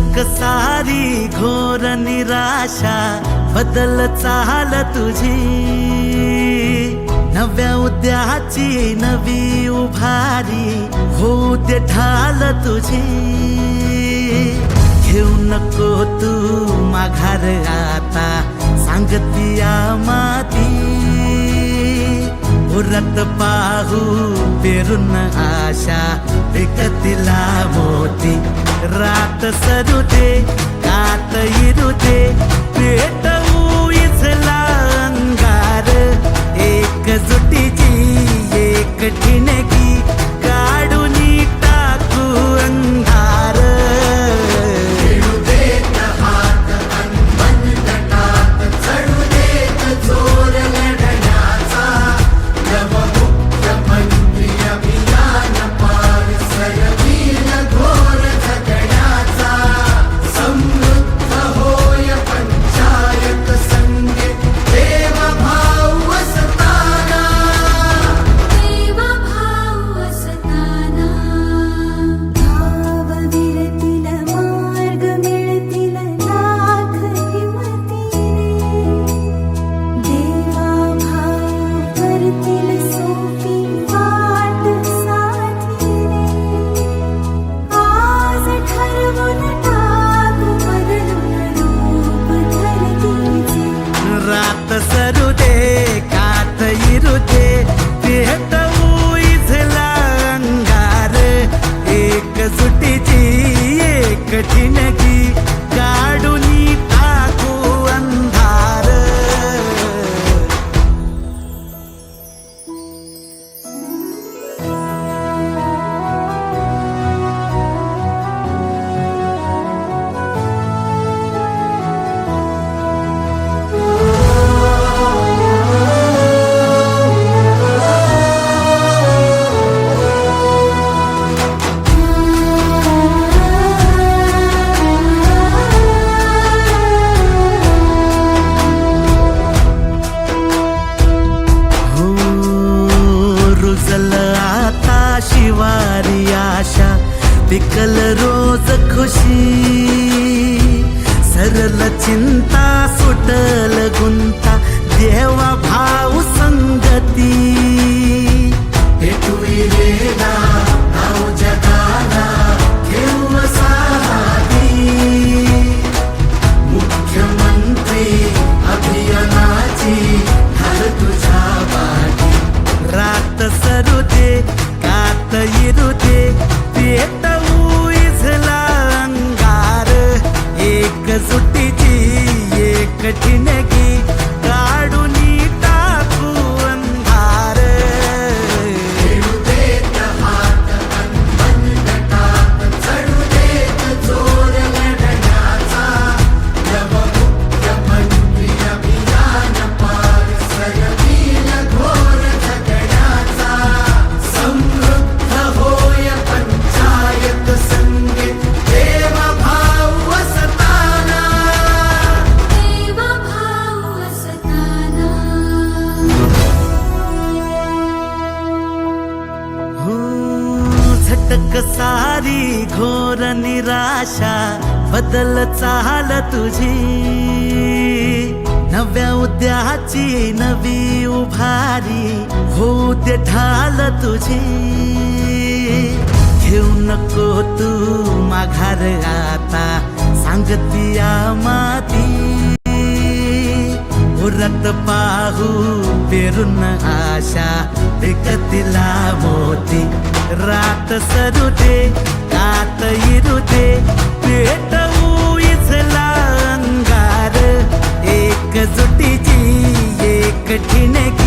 झटक सारी घोर निराशा बदल चाल तुझी, नव्या उद्याची नवी उभारी होऊ दे ढाल तुझी। घेऊ नको तू माघार आता सांगतिया माती, उरत पाहू पेरून आशा विकतिला मोती। रात सरू दे कात इरू दे पेटवू इथला अंगार, एकजुटीची एक ठिणगी काढून टाकू अंधार। सरू दे कात इरू दे पेटवू इथला अंगार, एकजुटीची एक ठिणगी काढून टाकू अंधार। शिवारी आशा पिकल रोज खुशी, सरल चिंता सुटल गुंता देवा भाऊ संगती। भेटूई वेदा नाव जगाला घेऊ साधी, मुख्यमंत्री अभियानाची घाल तुझ्या वाटी। रात सरू दे कात इरू दे पेटवू इथला अंगार, एकजुटीची एक ठिणगी काढून टाकू अंधार। खेळू देत हात बंद टाक चढू देत जोर लढण्याचा, नव मुख्यमंत्री अभियान पार सरवील घोर झगड्याचा। समृद्ध होय पंचायत संगीत देवा भाऊ असताना, देवा भाऊ असताना। झटक सारी घोर निराशा बदल चाल तुझी, नव्या उद्याची नवी उभारी होऊ दे ढाल तुझी। घेऊ नको तू माघार आता सांगतिया माती, उरत पाहू पेरून आशा विकतिला मोती। रात सरू दे कात इरू दे पेटवू इथला अंगार, एकजुटीची एक ठिणगी